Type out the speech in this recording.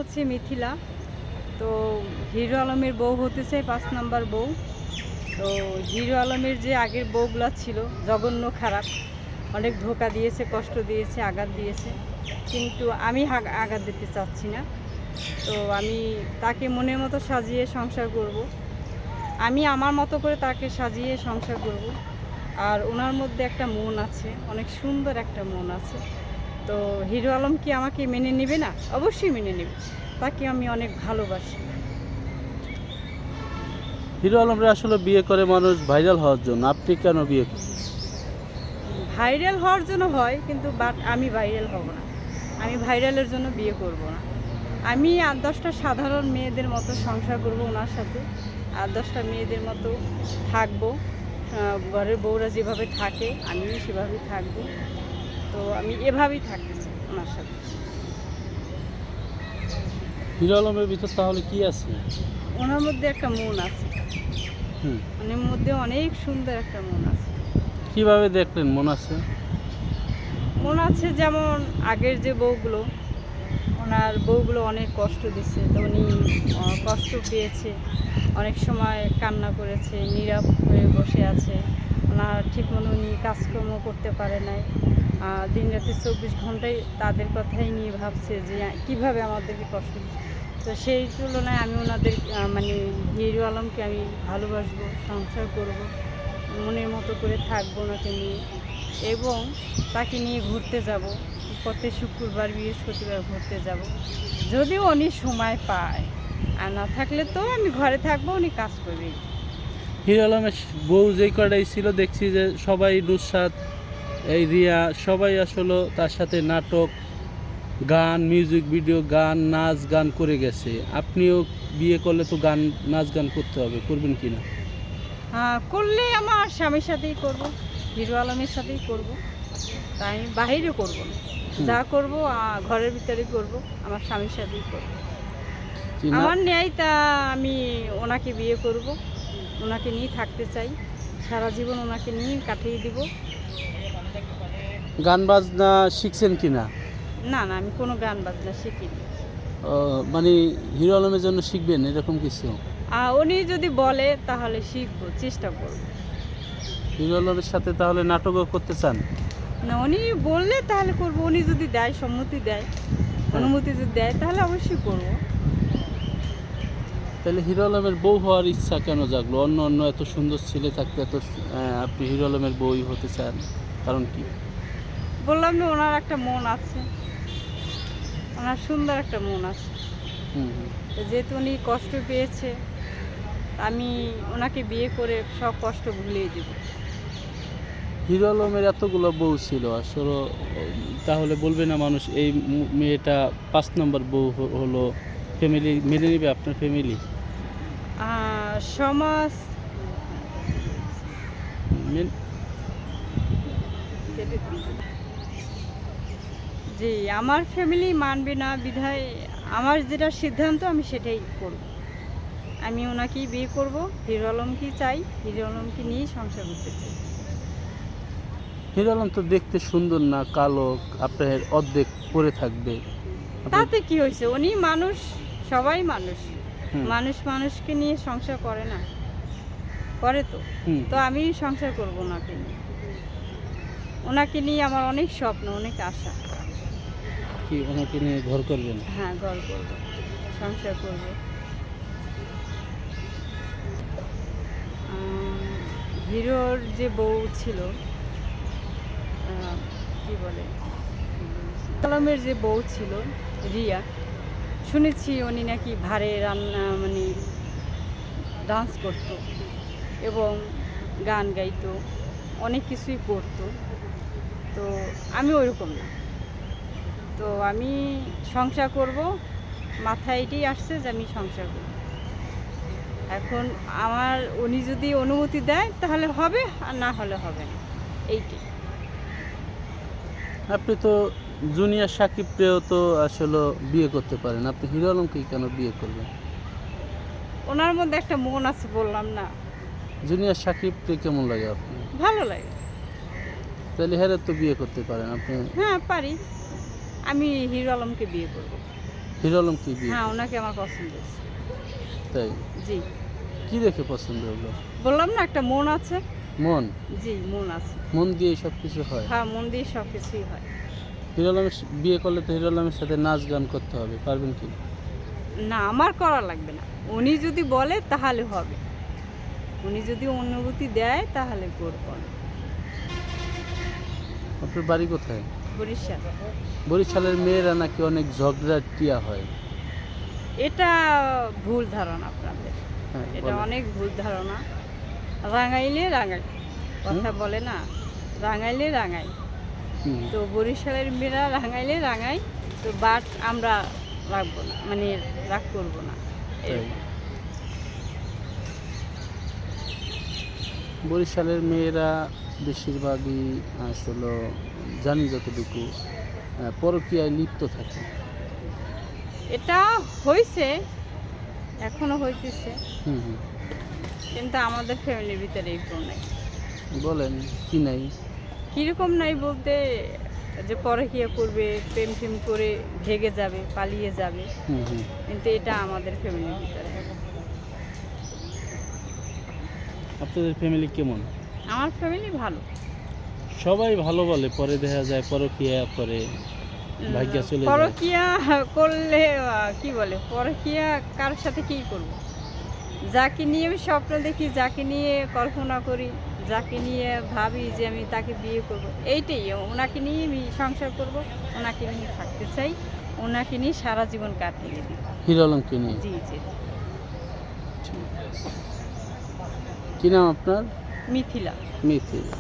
হচ্ছে মিথিলা। তো হিরো আলমের বউ হতে চাই ৫ নাম্বার বউ। তো হিরো আলমের যে আগের বউগুলা ছিল জঘন্য খারাপ, অনেক ধোঁকা দিয়েছে, কষ্ট দিয়েছে, আঘাত দিয়েছে, কিন্তু আমি আঘাত দিতে চাচ্ছি না। তো আমি তাকে মনের মতো সাজিয়ে সংসার করব, আমি আমার মতো করে তাকে সাজিয়ে সংসার করব। আর ওনার মধ্যে একটা মন আছে, অনেক সুন্দর একটা মন আছে। তো হিরো আলম কি আমাকে মেনে নেবে না? অবশ্যই মেনে নেবে, তাকে আমি অনেক ভালোবাসি। হিরো আলমরা আসলে বিয়ে করে মানুষ ভাইরাল হওয়ার জন্য, আপনি কেন বিয়ে করেন? ভাইরাল হওয়ার জন্য হয়, কিন্তু আমি ভাইরাল হব না, আমি ভাইরালের জন্য বিয়ে করব না। আমি ৮-১০টা সাধারণ মেয়েদের মতো সংসার করব ওনার সাথে, ৮-১০টা মেয়েদের মতো থাকবো। ঘরের বউরা যেভাবে থাকে আমিও সেভাবেই থাকবো। তো আমি এভাবেই থাকতে চাই ওনার সাথে। হিরো আলমের ভিতর তাহলে কি আছে? ওনার মধ্যে একটা মন আছে, হুম, ওনার মধ্যে অনেক সুন্দর একটা মন আছে। কিভাবে দেখলেন মন আছে? মন আছে যেমন আগের যে বউগুলো, ওনার বউগুলো অনেক কষ্ট দিচ্ছে, তো উনি কষ্ট পেয়েছে, অনেক সময় কান্না করেছে, নীরব হয়ে বসে আছে। ওনার ঠিকমতো উনি কাজকর্ম করতে পারে নাই, দিন রাতে ২৪ ঘন্টায় তাদের কথাই নিয়ে ভাবছে যে কীভাবে আমাদেরকে কষ্ট দিচ্ছে। তো সেই তুলনায় আমি ওনাদের মানে হিরো আলমকে আমি ভালোবাসবো, সংসার করব, মনের মতো করে থাকবো ওনাকে নিয়ে, এবং তাকে নিয়ে ঘুরতে যাব। প্রত্যেক শুক্রবার বৃহস্পতিবার ঘুরতে যাব, যদিও উনি সময় পায়। আর না থাকলে তো আমি ঘরে থাকবো, উনি কাজ করবে। হিরো আলমের বউ যেই কটাই ছিল দেখছি যে সবাই নুসরাত, এই রিয়া, সবাই আসলে তার সাথে নাটক, গান, মিউজিক ভিডিও, গান, নাচ গান করে গেছে। আপনিও বিয়ে করলে তো গান, নাচ গান করতে হবে, করবেন কি না? করলে আমার স্বামীর সাথেই করব, হিরো আলমের সাথেই করব, তাই বাহিরে করব না। যা করব ঘরের ভিতরে করব, আমার স্বামীর সাথেই করব। কি না? আমার ন্যায় তা আমি ওনাকে বিয়ে করব, ওনাকে নিয়ে থাকতে চাই, সারা জীবন ওনাকে নিয়ে কাটিয়ে দিব। গান বাজনা শিখছেন কি না? না না, আমি কোনো গান বাজনা শিখিনি। মানে হিরো আলমের জন্য শিখবেন এরকম কিছু? উনি যদি বলে তাহলে শিখবো, চেষ্টা করব। হিরো আলমের সাথে তাহলে নাটকও করতে চান? না, উনি বললে তাহলে করব, উনি যদি দেয়, সম্মতি দেয়, অনুমতি যদি দেয় তাহলে অবশ্যই করব। তাহলে হিরো আলমের বউ হওয়ার ইচ্ছা কেন জাগলো? অন্য অন্য এত সুন্দর ছেলে থাকতে আপনি হিরো আলমের বউই হতে চান, কারণ কি? বললাম না, ওনার একটা মন আছে, ওনার সুন্দর একটা মন আছে। হুম হুম। তো যেহেতু উনি কষ্ট পেয়েছে, আমি ওনাকে বিয়ে করে সব কষ্ট ভুলিয়ে দেব। হিরো আলমের এতগুলো বউ ছিল আসলে, তাহলে বলবে না মানুষ এই মেয়েটা ৫ নম্বর বউ হলো? ফ্যামিলি মেনে নেবে আপনার ফ্যামিলি? সমাজ জি, আমার ফ্যামিলি মানবে না বিধায় আমার যেটা সিদ্ধান্ত আমি সেটাই করব। আমি ওনাকেই বিয়ে করব, হিরো আলমকেই চাই, হিরো আলমকে নিয়েই সংসার করতে চাই। হিরো আলম তো দেখতে সুন্দর না, কালো, আপনার অর্ধেক পরে থাকবে। তাতে কি হয়েছে, উনি মানুষ, সবাই মানুষ, হুম মানুষ মানুষকে নিয়ে সংসার করে না, করে তো। হুম। তো আমি সংসার করব ওনাকে নিয়ে, ওনাকে নিয়ে আমার অনেক স্বপ্ন, অনেক আশা। কি ওনাকে নিয়ে ঘর করবেন? হ্যাঁ, ঘর করব, সংসার করব। হিরোর যে বউ ছিল, কি বলে, আলমের যে বউ ছিল রিয়া, শুনেছি উনি নাকি ভারে রান্না মানে ডান্স করতো এবং গান গাইতো, অনেক কিছুই করতো। তো আমি ওইরকম না, তো আমি সংসার করব, মাথায় এটাই আসছে যে আমি সংসার করব। এখন আমার উনি যদি অনুমতি দেয় তাহলে হবে, আর না হলে হবে না, এইটাই। আপনি তো জুনিয়র সাকিবকেও তো আসলে বিয়ে করতে পারেন, আপনি হিরো আলমকে কেন বিয়ে করবেন? ওনার মধ্যে একটা মন আছে, বললাম না। জুনিয়র সাকিবকে কেমন লাগে আপনার? ভালো লাগে। তাহলে হেরে তো বিয়ে করতে পারেন আপনি। হ্যাঁ, পারি। আমি হিরো আলমকে বিয়ে করব। হিরো আলম কি বিয়ে? হ্যাঁ, ওনাকে আমার পছন্দ হয়েছে। তাই জি, কি দেখে পছন্দ হলো? বললাম না একটা মন আছে। মন, জি, মন আছে। মন দিয়ে সব কিছু হয়। হ্যাঁ, মন দিয়ে সব কিছুই হয়। হিরো আলমের বিয়ে করলে তো হিরো আলমের সাথে নাচ গান করতে হবে, পারবেন কি? না, আমার করা লাগবে না, উনি যদি বলে তাহলে হবে, উনি যদি অনুভূতি দেয় তাহলে করবো না। আপনার বাড়ি কোথায়? বরিশাল। বরিশালের মেয়েরা নাকি অনেক ঝগড়াটিয়া হয়। এটা ভুল ধারণা আপনাদের, হ্যাঁ, এটা বলেন। অনেক ভুল ধারণা। রাঙাইলে রাঙাই, কথা বলে না, রাঙাইলে রাঙাই। হুম, তো বরিশালের মেয়েরা রাঙাইলে রাঙাই, তো বাট আমরা রাখবো না, মানে রাগ করবো না তাই। এরকম। বরিশালের মেয়েরা বেশিরভাগই আসলে জানি যতটুকু পরকীয়ায় লিপ্ত থাকে। এটা হয়েছে, এখনো হইতেছে, হুম হুম, কিন্তু আমাদের ফ্যামিলির ভিতরে এরকম নাই। বলেন কি নাই? কীরকম নাই বলতে, যে পরকীয়া করবে, প্রেম টেম করে ভেগে যাবে, পালিয়ে যাবে, হুম হুম, কিন্তু এটা আমাদের ফ্যামিলির ভিতরে। আপনাদের ফ্যামিলি কেমন? আমার ফ্যামিলি ভালো। সবাই ভালো বলে, পরে দেখা যায় পরকীয়া করে ভাগ্য চলে যায়। পরকীয়া করলে কি বলে, পরকীয়া কার সাথে কী করব, যাকে নিয়ে আমি স্বপ্ন দেখি, যাকে নিয়ে কল্পনা করি, যাকে নিয়ে ভাবি যে আমি তাকে বিয়ে করব, এইটাই, ওনাকে নিয়ে আমি সংসার করব, ওনাকে নিয়ে থাকতে চাই, ওনাকে নিয়ে সারা জীবন কাটিয়ে দিই। হিরো আলমকে নিয়ে। জি জি। ঠিক আছে। কি নাম আপনার? মিথিলা। মিথিলা।